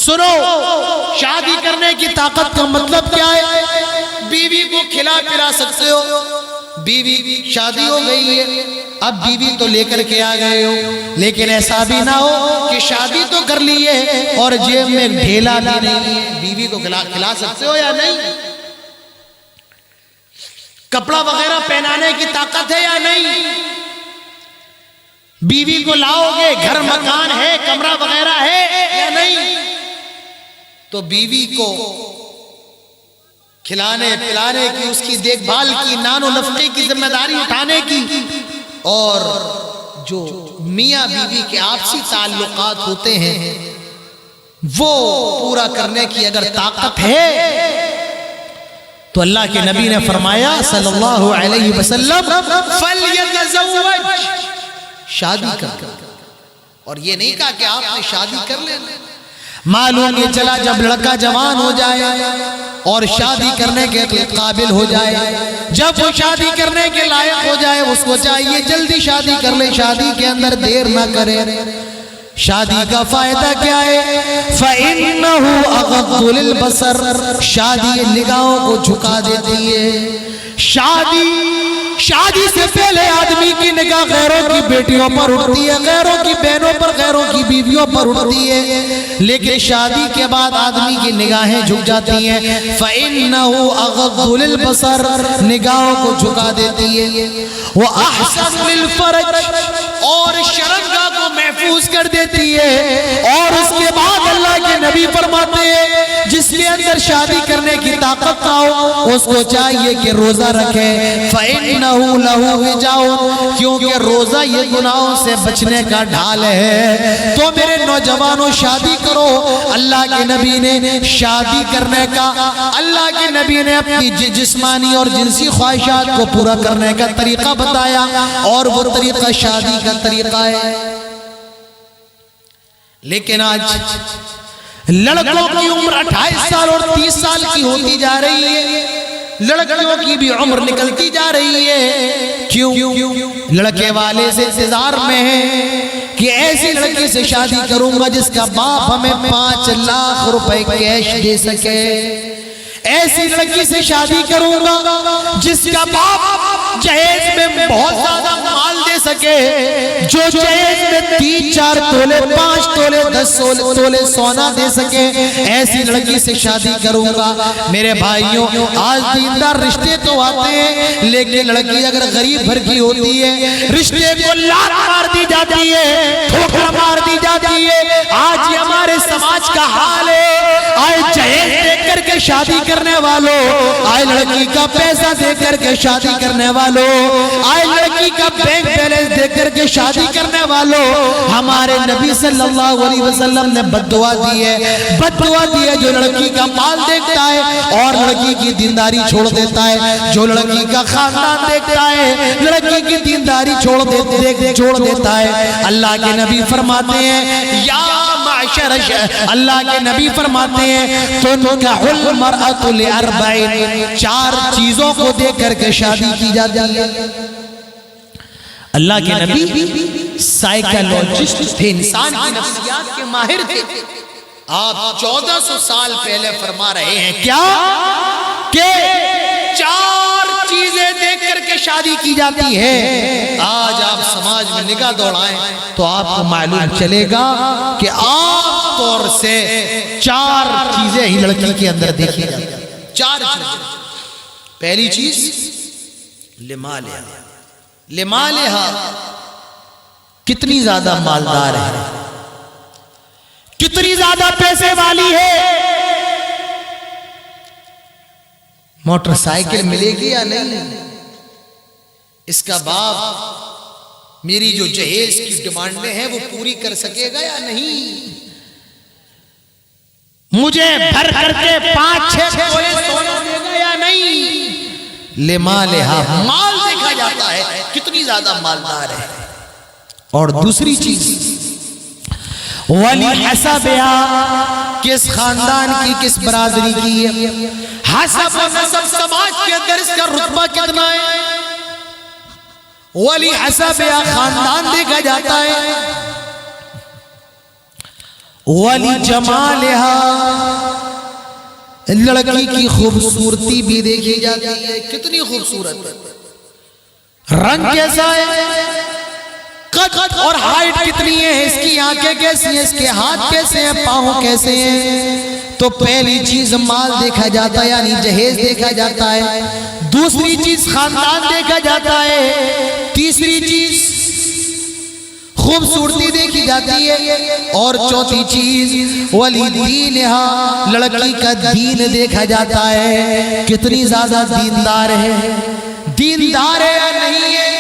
سنو، شادی کرنے کی طاقت کا مطلب کیا ہے؟ بیوی کو کھلا پلا سکتے ہو، بیوی شادی ہو گئی ہے، اب بیوی تو لے کر کے آ گئے ہو، لیکن ایسا بھی نہ ہو کہ شادی تو کر لی ہے اور جیب میں ڈھیلا بھی نہیں ہے۔ بیوی کو کھلا سکتے ہو یا نہیں؟ کپڑا وغیرہ پہنانے کی طاقت ہے یا نہیں؟ بیوی کو لاؤ گے، گھر مکان ہے، کمرہ وغیرہ ہے یا نہیں؟ تو بیوی کو کھلانے پلانے کی، اس کی دیکھ بھال کی، نان و نفقے کی ذمہ داری اٹھانے کی، اور جو میاں بیوی کے آپسی تعلقات ہوتے ہیں وہ پورا کرنے کی اگر طاقت ہے تو اللہ کے نبی نے فرمایا صلی اللہ علیہ وسلم فَلْيَتَزَوَّجْ، شادی کر۔ اور یہ نہیں کہا کہ آپ نے شادی کر لیں۔ معلوم یہ چلا جب لڑکا جوان ہو جائے اور شادی کرنے کے قابل ہو جائے، جب وہ شادی کرنے کے لائق ہو جائے، اس کو چاہیے جلدی شادی کر لے، شادی کے اندر دیر نہ کرے۔ شادی کا فائدہ کیا ہے؟ فَإِنَّهُ أَغَضُّ لِلْبَصَرِ، شادی نگاہوں کو جھکا دیتی ہے۔ شادی سے پہلے آدمی کی نگاہ غیروں کی بیٹیوں پر اٹھتی ہے، غیروں کی بہنوں پر، غیروں کی بیویوں پر اٹھتی ہے، لیکن شادی کے بعد آدمی کی نگاہیں جھک جاتی ہیں۔ فَإِنَّهُ أَغَضُّ لِلْبَصَرِ، نگاہوں کو جھکا دیتی ہے۔ وَأَحْسَنُ لِلْفَرْجِ، اور شرمگاہ کو محفوظ کر دیتی ہے۔ اور اس کے بعد اللہ کے نبی فرماتے ہیں جس کے اندر شادی کرنے کی طاقت نہ ہو اس کو چاہیے کہ روزہ رکھے۔ فَإِنَّهُ لَهُ وِجَاءٌ، کیونکہ روزہ یہ گناہوں سے بچنے کا ڈھال ہے۔ تو میرے نوجوانوں شادی کرو۔ اللہ کے نبی نے شادی کرنے کا، اللہ کے نبی نے اپنی جسمانی اور جنسی خواہشات کو پورا کرنے کا طریقہ بتایا، اور وہ طریقہ شادی کا طریقہ ہے۔ لیکن آج لڑکوں کی عمر 28 سال اور 30 سال کی ہوتی جا رہی ہے، لڑکیوں کی بھی عمر نکلتی جا رہی ہے۔ کیوں؟ لڑکے والے سے انتظار میں ہے کہ ایسی لڑکی سے شادی کروں گا جس کا باپ ہمیں 5 لاکھ روپے کیش دے سکے، ایسی لڑکی سے شادی کروں گا جس کا باپ جہیز میں بہت زیادہ مال دے سکے، جو جہیز میں 3-4 تولے 5 تولے 10 تولے سونا دے سکے، ایسی لڑکی سے شادی کروں گا۔ میرے بھائیوں، آج دیندار رشتے تو آتے ہیں، لیکن لڑکی اگر غریب گھر کی ہوتی ہے رشتے کو لات مار دی جاتی ہے، ٹھوکر مار دی جاتی ہے۔ آج یہ ہمارے سماج کا حال ہے۔ آئے جہیز دیکھ کر کے شادی کرنے والوں، آئے لڑکی کا پیسہ دے کر کے شادی کرنے والوں، آئے لڑکی کا بینک بیلنس دے کر کے شادی کرنے والوں، ہمارے نبی صلی اللہ علیہ وسلم نے بد دعا دی ہے، بد دعا دی ہے جو لڑکی کا مال دیکھتا ہے اور لڑکی کی دینداری چھوڑ دیتا ہے، جو لڑکی کا خاندان دیکھتا ہے لڑکی کی دینداری چھوڑ دیتا ہے۔ اللہ کے نبی فرماتے ہیں یا معشر، اللہ کے نبی فرماتے ہیں تنکح المرأة لأربع، 4 چیزوں کو دیکھ کر کے شادی کی جاتی ہے۔ اللہ کے نبی سائیکالوجسٹ تھے، انسان کی نفسیات کے ماہر تھے۔ آپ 1400 سال پہلے فرما رہے ہیں کیا کہ 4 چیزیں دیکھ کر کے شادی کی جاتی ہے۔ آج آپ سماج میں نگاہ دوڑائیں تو آپ کو معلوم چلے گا کہ عام طور سے 4 چیزیں ہی لڑکی کے اندر دیکھی جاتی ہیں۔ 4 چیزیں۔ پہلی چیز لمالہا، کتنی زیادہ مالدار ہے، کتنی زیادہ پیسے والی ہے، موٹر سائیکل ملے گی یا نہیں، اس کا باپ میری جو جہیز کی ڈیمانڈیں ہیں وہ پوری کر سکے گا یا نہیں، مجھے بھر کر کے 5-6 تولے سونا دے گا یا نہیں۔ لمالہا، مال دیکھا جاتا ہے کتنی زیادہ مالدار ہے۔ اور دوسری چیز وَلِحَسَبِهَا، کس خاندان کی، کس برادری کی ہے، حسب و نسب سماج کے اندر اس کا رتبہ کتنا ہے۔ وَلِحَسَبِهَا، خاندان دیکھا جاتا ہے۔ ولی جمالہا، لڑکی کی خوبصورتی بھی دیکھی جاتی ہے، کتنی خوبصورت، رنگ کیسا ہے، قد اور ہائٹ کتنی ہے، اس کی آنکھیں کیسی ہیں، اس کے ہاتھ کیسے ہیں، پاؤں کیسے ہیں. تو پہلی چیز مال دیکھا جاتا ہے، یعنی جہیز دیکھا جاتا ہے. دوسری چیز خاندان دیکھا جاتا ہے. تیسری چیز خوبصورتی دیکھی جاتی ہے. اور چوتھی چیز ولی دینہا، لڑکی کا دین دیکھا جاتا ہے، کتنی زیادہ دیندار ہے، دیندار ہے یا نہیں ہے،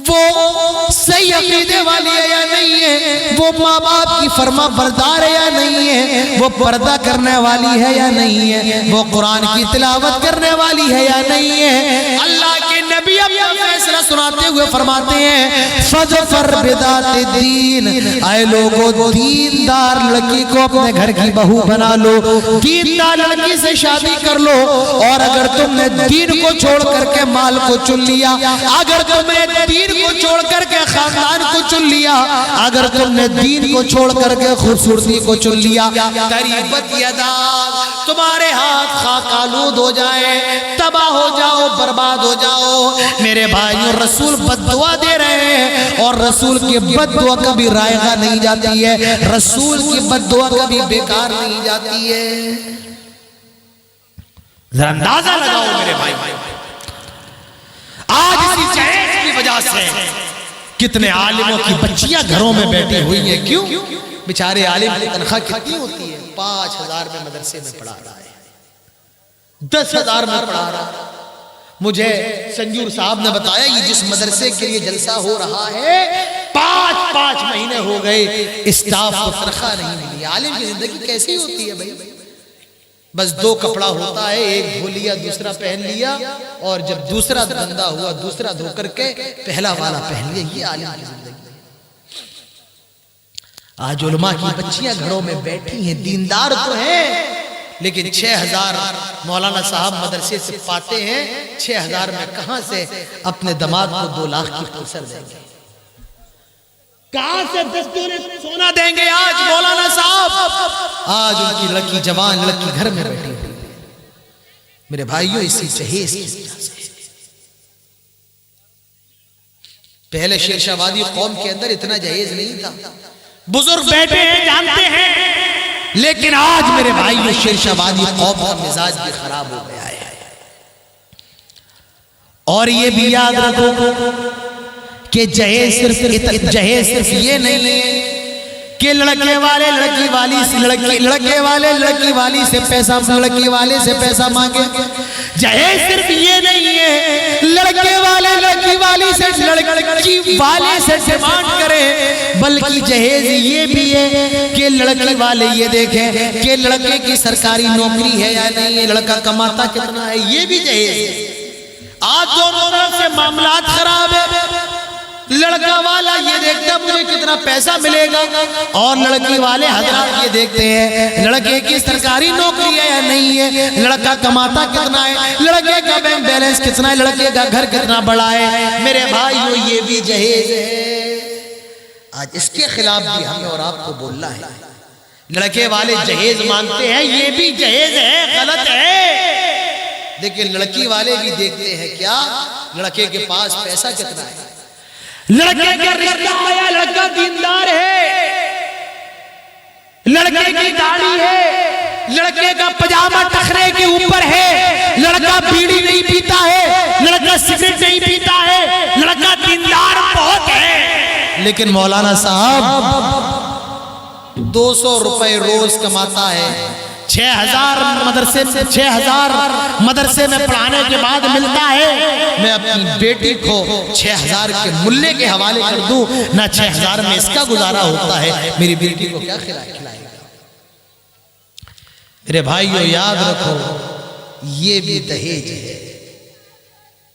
وہ صحیح عقیدے والی ہے یا نہیں ہے، وہ ماں باپ کی فرما بردار ہے یا نہیں ہے، وہ پردہ کرنے والی ہے یا نہیں ہے، وہ قرآن کی تلاوت کرنے والی ہے یا نہیں ہے. اللہ کے نبی اپنا فیصلہ سناتے ہوئے فرماتے ہیں فَظْفَرْ بِذَاتِ الدِّینِ، اے لوگو دیندار لڑکی کو اپنے گھر کی بہو بنا لو، دیندار لڑکی سے شادی کر لو. اور اگر تم نے دین کو چھوڑ کر کے مال کو چن لیا، اگر تم نے دین کو چھوڑ کر کے خاندان کو چن لیا، اگر تم نے دین کو چھوڑ کر کے خوبصورتی کو چن لیا، قریبت یدا، تمہارے ہاتھ خاک آلود ہو جائے، تباہ ہو جاؤ، برباد ہو جاؤ. میرے بھائیوں، رسول بد دعا دے رہے ہیں، اور رسول کی بد دعا کبھی رائگاں نہیں جاتی ہے، رسول کی بد دعا کبھی بیکار نہیں جاتی ہے. ذرا اندازہ لگاؤ میرے بھائی، آج اسی جہیز کی وجہ سے کتنے عالموں کی بچیاں گھروں میں بیٹھی ہوئی ہیں. کیوں؟ بیچارے عالم کی تنخواہ کتنی ہوتی ہے؟ 5,000 میں مدرسے میں پڑھا رہا ہے، 10,000 میں پڑھا رہا ہے. مجھے سنجور صاحب نے بتایا یہ جس مدرسے کے لیے جلسہ ہو رہا ہے 5 مہینے ہو گئے اسٹاف کو تنخواہ نہیں ملی. عالم کی زندگی کیسی ہوتی ہے بھائی؟ بس 2 کپڑا ہوتا ہے، ایک دھو لیا دوسرا پہن لیا، اور جب دوسرا گندا ہوا دوسرا دھو کر کے پہلا والا پہن لیا. یہ عالم کی زندگی. آج علماء کی بچیاں گھروں میں بیٹھی ہیں، دیندار تو ہیں، لیکن 6,000 مولانا صاحب مدرسے سے پاتے ہیں. 6,000 میں کہاں سے اپنے دماد کو 2 لاکھ کی قیصر دیں گے؟ کہاں سے 10 تولے سونا دیں گے آج مولانا صاحب؟ آج ان کی لڑکی جوان لڑکی گھر میں بیٹھی ہوئی. میرے بھائیوں، اسی جہیز کی وجہ سے پہلے شیرشاہ وادی قوم کے اندر اتنا جہیز نہیں تھا. بزرگ بیٹھے ہیں، جانتے ہیں، لیکن آج میرے بھائیوں شیرشاہ وادی قوم کا مزاج بھی خراب ہو گیا ہے. اور یہ بھی یاد رکھو کہ جہیز صرف یہ نہیں ہے کہ لڑکے والے لڑکی والی سے لڑکے والے لڑکی والی سے پیسہ، لڑکی والے سے پیسہ مانگے. جہیز صرف یہ نہیں ہے لڑکے والے لڑکی والی سے لڑکی والے سے ڈیمانڈ کرے، بلکہ جہیز یہ بھی ہے کہ لڑکی والے یہ دیکھیں کہ لڑکے کی سرکاری نوکری ہے یا نہیں ہے، لڑکا کماتا کتنا ہے، یہ بھی جہیز ہے. آج دونوں طرف سے معاملات خراب ہے. لڑکا والا یہ دیکھتا مجھے کتنا پیسہ ملے گا، اور لڑکی والے حضرات یہ دیکھتے ہیں لڑکے کی سرکاری نوکری ہے یا نہیں ہے، لڑکا کماتا کتنا ہے، لڑکے کا بینک بیلنس کتنا ہے، لڑکے کا گھر کتنا بڑا ہے. میرے بھائیو، یہ بھی جہیز ہے. آج اس کے خلاف بھی ہمیں اور آپ کو بولنا ہے. لڑکے والے جہیز مانگتے ہیں، یہ بھی جہیز ہے، غلط ہے. لیکن لڑکی والے بھی دیکھتے ہیں کیا لڑکے کے پاس پیسہ کتنا ہے، لڑکے کا رشتہ آیا، لڑکا دیندار ہے، لڑکے کی داڑھی ہے، لڑکے کا پجامہ ٹخرے کے اوپر ہے، لڑکا بیڑی نہیں پیتا ہے، لڑکا سگریٹ نہیں پیتا ہے، لڑکا دیندار بہت ہے. لیکن مولانا صاحب 200 روپے روز کماتا ہے، 6,000 مدرسے میں پڑھانے کے بعد ملتا ہے. میں اپنی بیٹی کو 6,000 کے ملے کے حوالے کر دوں، نہ 6,000 میں اس کا گزارا ہوتا ہے، میری بیٹی کو کیا کھلائے گا؟ میرے بھائیو، یاد رکھو یہ بھی دہیج ہے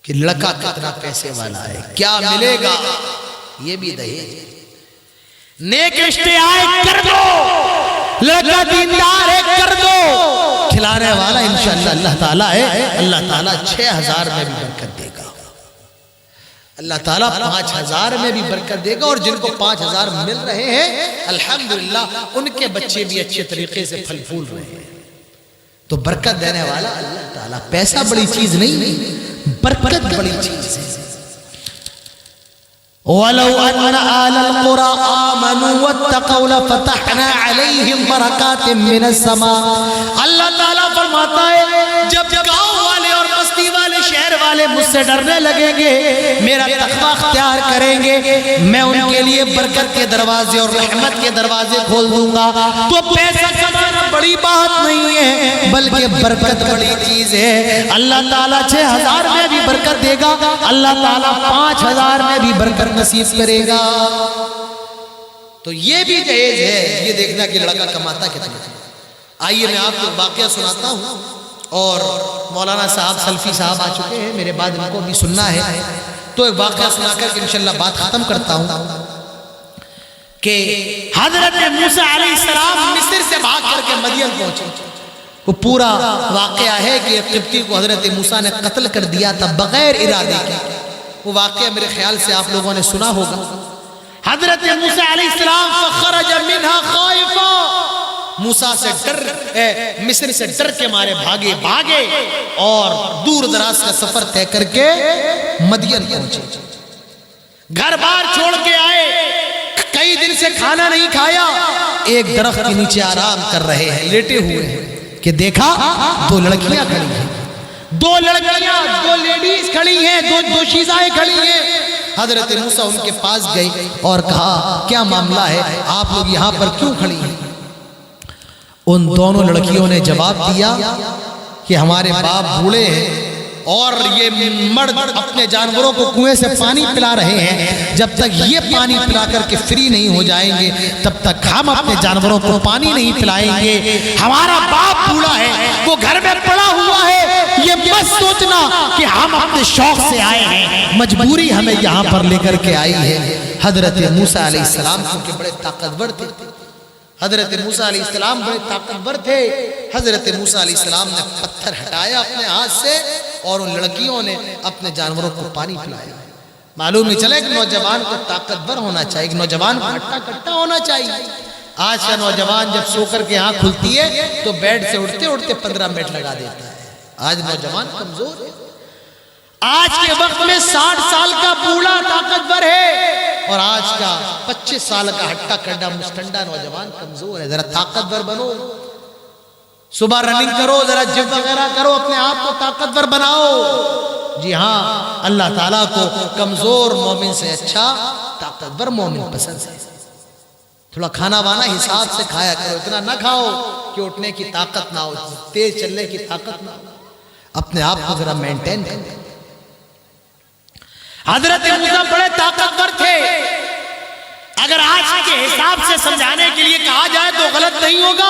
کہ لڑکا کتنا پیسے والا ہے، کیا ملے گا، یہ بھی دہیج ہے. نیک رشتے آئے کر دو، لڑکا دیندار ہے کر دو، کھلانے والا انشاءاللہ اللہ تعالیٰ ہے، اللہ تعالیٰ 6,000 میں بھی برکت دے گا. اللہ تعالیٰ 5000 میں بھی برکت دے گا، اور جن کو 5000 مل رہے ہیں الحمدللہ ان کے بچے بھی اچھے طریقے سے پھل پھول رہے ہیں۔ تو برکت دینے والا اللہ تعالیٰ، پیسہ بڑی چیز نہیں، برکت بڑی چیز ہے۔ وَلَوْ أَنَّ أَهْلَ الْقُرَىٰ آمَنُوا وَاتَّقَوْا لَفَتَحْنَا عَلَيْهِمْ بَرَكَاتٍ مِّنَ السَّمَاءِ۔ اللہ تعالیٰ فرماتا ہے جب گاؤں والے اور بستی والے شہر والے مجھ سے ڈرنے لگیں گے، میرا تقویٰ اختیار کریں گے، میں ان کے لیے برکت کے دروازے اور رحمت کے دروازے کھول دوں گا۔ تو پیسہ کمانا بڑی بات نہیں ہے، بلکہ برکت بڑی چیز ہے۔ اللہ تعالیٰ 6000 میں بھی برکت دے گا، اللہ تعالیٰ 5000 میں بھی برکت نصیب کرے گا۔ تو یہ بھی جائز ہے، یہ دیکھنا کہ لڑکا کماتا کتنا ہے۔ آئیے میں آپ کو واقعہ سناتا ہوں، اور مولانا صاحب سلفی صاحب آ چکے ہیں، میرے بعد ان کو بھی سننا ہے، تو ایک واقعہ سنا کر کہ انشاءاللہ بات ختم کرتا ہوں کہ حضرت موسیٰ علیہ السلام مصر سے بھاگ کر کے مدین پہنچے۔ وہ پورا واقعہ ہے کہ ایک قبطی کو حضرت موسیٰ نے قتل کر دیا تھا بغیر ارادے کے۔ وہ واقعہ میرے خیال سے آپ لوگوں نے سنا ہوگا۔ حضرت موسیٰ علیہ السلام فخرج منہا خائفا، موسیٰ سے مصر سے ڈر کے مارے بھاگے اور دور دراز کا سفر طے کر کے مدین پہنچے۔ گھر بار چھوڑ کے آئے، کئی دن سے کھانا نہیں کھایا، ایک درخت کے نیچے آرام کر رہے ہیں، لیٹے ہوئے ہیں کہ دیکھا 2 لڑکیاں کھڑی ہیں، 2 لڑکیاں، 2 لیڈیز کھڑی ہیں، 2 شیزائیں کھڑی ہیں۔ حضرت موسیٰ ان کے پاس گئے اور کہا کیا معاملہ ہے، آپ لوگ یہاں پر کیوں کھڑی ہیں؟ ان دونوں لڑکیوں نے جواب دیا کہ ہمارے باپ بوڑھے ہیں اور یہ مرد اپنے جانوروں کو کنویں سے پانی پلا رہے ہیں، جب تک یہ پانی پلا کر کے فری نہیں ہو جائیں گے تب تک ہم اپنے جانوروں کو پانی نہیں پلائیں گے۔ ہمارا باپ بوڑھا ہے، وہ گھر میں پڑا ہوا ہے، یہ مت سوچنا کہ ہم اپنے شوق سے آئے ہیں، مجبوری ہمیں یہاں پر لے کر کے آئی ہے۔ حضرت موسیٰ علیہ السلام کیونکہ بڑے طاقتور تھے، حضرت موسیٰ علیہ السلام بڑے طاقتور تھے، حضرت موسیٰ علیہ السلام نے پتھر ہٹایا اپنے ہاتھ سے اور ان لڑکیوں نے اپنے جانوروں کو پانی پلایا۔ معلوم نہیں چلے کہ نوجوان کو طاقتور ہونا چاہیے، کہ نوجوان کو ہٹا کٹا ہونا چاہیے۔ آج کا نوجوان جب سو کر کے آنکھ کھلتی ہے تو بیڈ سے اٹھتے اٹھتے 15 منٹ لگا دیتا ہے۔ آج نوجوان کمزور ہے، آج کے وقت میں 60 سال کا بوڑھا طاقتور ہے اور آج کا 25 سال کا ہٹا کٹا مستنڈا نوجوان کمزور ہے۔ ذرا طاقتور بنو، صبح رننگ کرو، ذرا جم وغیرہ کرو، اپنے آپ کو طاقتور بناؤ۔ جی ہاں، اللہ تعالیٰ کو کمزور مومن سے اچھا طاقتور مومن پسند ہے۔ تھوڑا کھانا وانا حساب سے کھایا کرو، اتنا نہ کھاؤ کہ اٹھنے کی طاقت نہ ہو، تیز چلنے کی طاقت نہ ہو، اپنے آپ کو ذرا مینٹین کرو۔ حضرت موسیٰ بڑے طاقتور تھے، اگر آج کے حساب سے سمجھانے کے لیے کہا جائے تو غلط نہیں ہوگا،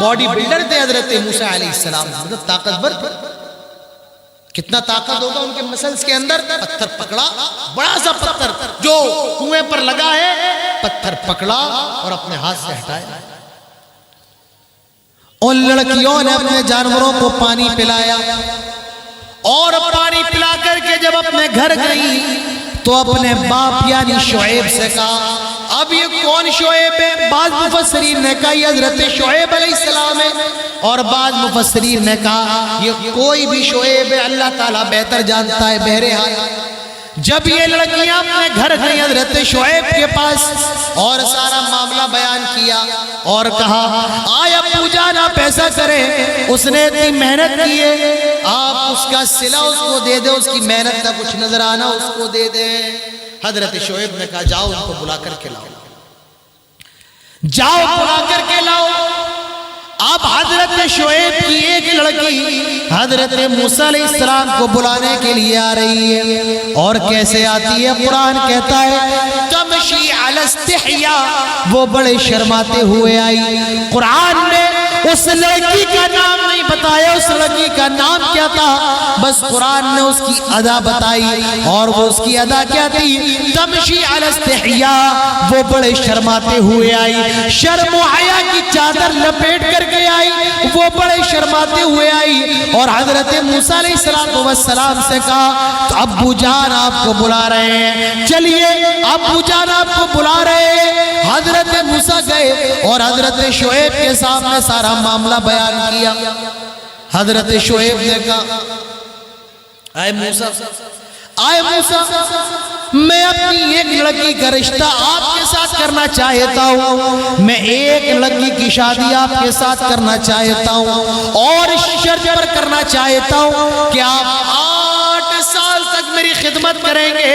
باڈی بلڈر تھے حضرت موسیٰ علیہ السلام، حضرت طاقتور تھے۔ کتنا طاقت ہوگا ان کے مسلز کے اندر؟ پتھر پکڑا، بڑا سا پتھر جو کنویں پر لگا ہے، پتھر پکڑا اور اپنے ہاتھ سے ہٹایا۔ ان لڑکیوں نے اپنے جانوروں کو پانی پلایا اور پانی پلا کر کے جب اپنے گھر گئی تو اپنے باپ یعنی شعیب سے کہا، اب یہ کون شعیب ہے؟ بعض مفسرین نے کہا یہ حضرت شعیب علیہ السلام ہے، اور بعض مفسرین نے کہا یہ کوئی بھی شعیب ہے، اللہ تعالیٰ بہتر جانتا ہے۔ بہرحال جب یہ لڑکیاں اپنے گھر گئی حضرت شعیب کے پاس اور سارا معاملہ بیان کیا اور کہا آیا پوجا نہ پیسہ کرے، اس نے اتنی محنت کی ہے، آپ اس کا صلہ اس کو دے دیں، اس کی محنت کا کچھ نظر آنا اس کو دے دیں۔ حضرت شعیب نے کہا جاؤ ان کو بلا کر کے لاؤ، جاؤ بلا کر کے لاؤ۔ اب حضرت شعیب کی ایک لڑکی حضرت موسیٰ علیہ السلام کو بلانے کے لیے آ رہی ہے، اور کیسے آتی ہے؟ قرآن کہتا ہے تمشی علی استحیاء، وہ بڑے شرماتے ہوئے آئی۔ قرآن نے اس لڑکی کا نام نہیں بتایا اس لڑکی کا نام کیا تھا، بس قرآن نے اس کی ادا بتائی، اور وہ اس کی ادا کیا تھی؟ تمشی علی استحیاء، وہ بڑے شرماتے ہوئے آئی، شرم و حیا کی چادر لپیٹ کر کے آئی، وہ بڑے شرماتے ہوئے آئی، اور حضرت موسیٰ علیہ السلام سے کہا تو ابو جان آپ کو بلا رہے ہیں، چلیے ابو جان آپ کو بلا رہے ہیں۔ حضرت موسیٰ گئے اور حضرت شعیب کے سامنے سارا معاملہ بیان کیا۔ حضرت شعیب نے کہا اے موسیٰ میں اپنی ایک لڑکی کا رشتہ آپ کے ساتھ کرنا چاہتا ہوں، میں ایک لڑکی کی شادی آپ کے ساتھ کرنا چاہتا ہوں، اور اس شرط پر کرنا چاہتا ہوں کہ آپ 8 سال تک میری خدمت کریں گے،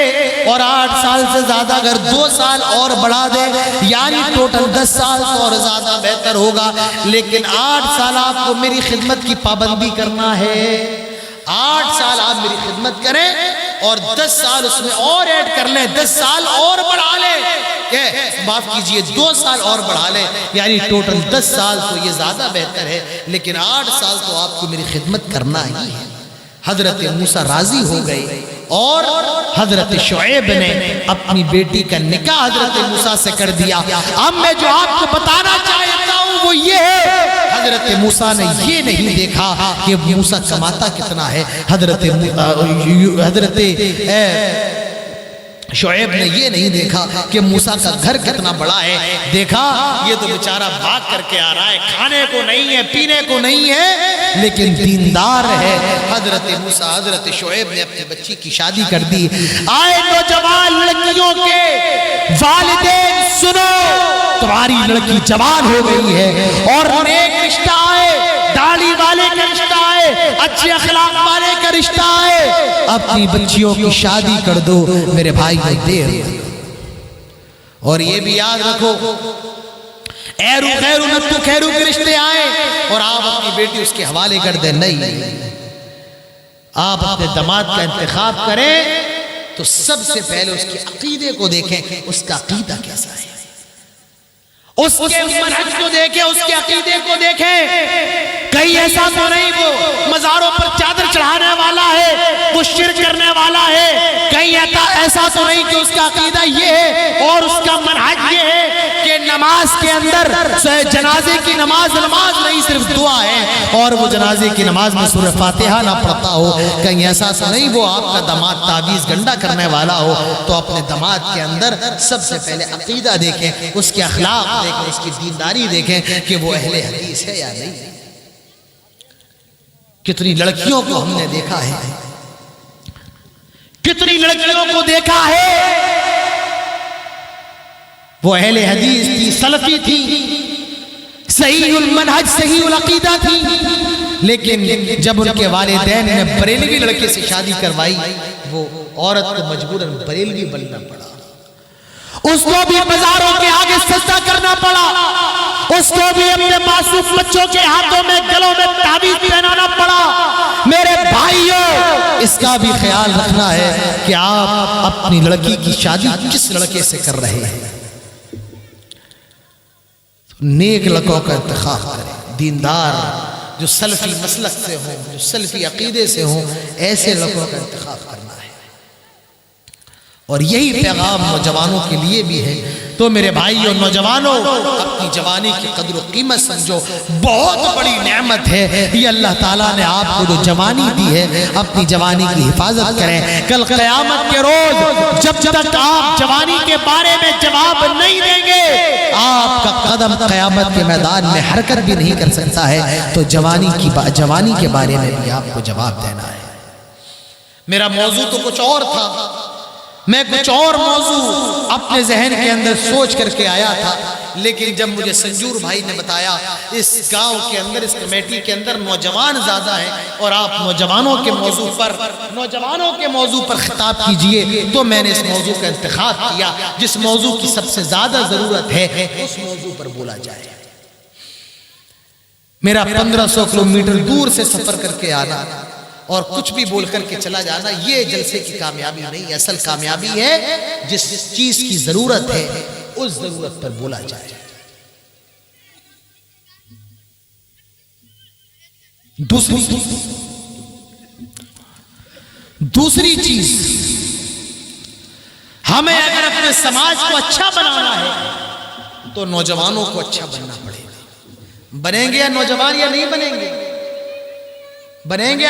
اور 8 سال سے زیادہ اگر 2 سال اور بڑھا دیں یعنی ٹوٹل 10 سال تو اور زیادہ بہتر ہوگا، لیکن 8 سال آپ کو میری خدمت کی پابندی کرنا ہے۔ 8 سال آپ میری خدمت کریں اور 10 سال اس میں اور ایڈ کر لیں، 10 سال اور بڑھا لیں، معاف کیجئے 2 سال اور بڑھا لیں، یعنی ٹوٹل 10 سال تو یہ زیادہ بہتر ہے، لیکن 8 سال تو آپ کو میری خدمت کرنا ہی ہے۔ حضرت موسیٰ راضی ہو گئے، اور حضرت شعیب نے اپنی بیٹی کا نکاح حضرت موسیٰ سے کر دیا۔ اب میں جو آپ کو بتانا چاہتا ہوں وہ یہ ہے، حضرت موسیٰ نے یہ نہیں دیکھا کہ موسیٰ کماتا کتنا ہے، حضرت شعیب نے یہ نہیں دیکھا کہ موسیٰ کا گھر کتنا بڑا ہے، دیکھا یہ تو بیچارہ بھاگ کر کے آ رہا ہے، کھانے کو نہیں ہے، پینے کو نہیں ہے، لیکن دیندار ہے۔ حضرت موسیٰ حضرت شعیب نے اپنی بچی کی شادی کر دی۔ آئے نوجوان لڑکیوں کے والدین سنو، تمہاری لڑکی جوان ہو گئی ہے، اور نیک رشتہ آئے، داڑھی والے کا رشتہ آئے، اچھے اخلاق والے کا رشتہ آئے، اپنی بچیوں کی شادی کر دو میرے بھائی کو دیر۔ اور یہ بھی یاد رکھو ایرو خیرو نتو خیرو کے رشتے آئے اور آپ اپنی بیٹی اس کے حوالے کر دیں، نہیں، آپ اپنے داماد کا انتخاب کریں تو سب سے پہلے اس کے عقیدے کو دیکھیں، اس کا عقیدہ کیسا ہے، اس کے منہج کو دیکھیں، اس کے عقیدے کو دیکھیں، کہیں ایسا تو نہیں وہ مزاروں پر چادر چڑھانے والا ہے، وہ شرک کرنے والا ہے، کہیں ایسا تو نہیں کہ اس کا عقیدہ یہ ہے اور اس کا منہج یہ ہے کہ نماز کے اندر جنازے کی نماز نہیں صرف دعا ہے، اور وہ جنازے کی نماز میں سورہ فاتحہ نہ پڑھتا ہو، کہیں ایسا تو نہیں وہ آپ کا داماد تعویذ گنڈا کرنے والا ہو۔ تو اپنے داماد کے اندر سب سے پہلے عقیدہ دیکھیں، اس کے اخلاق دیکھیں، اس کی دینداری دیکھیں کہ وہ اہل حدیث ہے یا نہیں۔ کتنی لڑکیوں کو ہم نے دیکھا ہے، کتنی لڑکیوں کو دیکھا ہے وہ اہل حدیث تھی، سلفی تھی، صحیح المنہج صحیح العقیدہ تھی، لیکن جب ان کے والدین نے بریلوی لڑکے سے شادی کروائی وہ عورت کو مجبوراً بریلوی بننا پڑا، اس کو بھی بازاروں کے آگے سجدہ کرنا پڑا، اس کو بھی اپنے معصوم بچوں کے ہاتھوں میں گلوں میں تعویذ پہنانا پڑا۔ میرے بھائیوں اس کا بھی خیال رکھنا ہے کہ آپ اپنی لڑکی کی شادی کس لڑکے سے کر رہے ہیں، نیک لڑکوں کا انتخاب کریں، دیندار جو سلفی مسلک سے ہوں، جو سلفی عقیدے سے ہوں، ایسے لڑکوں کا انتخاب کرنا ہے۔ اور یہی پیغام نوجوانوں کے لیے بھی ہے۔ تو میرے بھائیوں نوجوانوں اپنی جوانی کی قدر و قیمت سمجھو، بہت بڑی نعمت ہے یہ اللہ تعالیٰ نے آپ کو جو جوانی دی ہے، اپنی جوانی کی حفاظت کریں۔ کل قیامت کے روز جب تک آپ جوانی کے بارے میں جواب نہیں دیں گے، آپ کا قدم قیامت کے میدان میں حرکت بھی نہیں کر سکتا ہے، تو جوانی کے بارے میں بھی آپ کو جواب دینا ہے۔ میرا موضوع تو کچھ اور تھا، میں کچھ اور موضوع اپنے ذہن کے اندر سوچ کر کے آیا تھا، لیکن جب مجھے سنجور بھائی نے بتایا اس گاؤں کے اندر، اس کمیٹی کے اندر نوجوان زیادہ ہیں اور آپ نوجوانوں کے موضوع پر خطاب کیجئے، تو میں نے اس موضوع کا انتخاب کیا جس موضوع کی سب سے زیادہ ضرورت ہے اس موضوع پر بولا جائے۔ میرا 1500 کلومیٹر دور سے سفر کر کے آنا اور کچھ بھی بول کر کے چلا جانا یہ جلسے کی کامیابی نہیں، اصل کامیابی ہے جس چیز کی ضرورت ہے اس ضرورت پر بولا جائے۔ دوسری چیز، ہمیں اگر اپنے سماج کو اچھا بنانا ہے تو نوجوانوں کو اچھا بننا پڑے گا۔ بنیں گے یا نوجوان یا نہیں بنیں گے؟ بنیں گے یا نہیں؟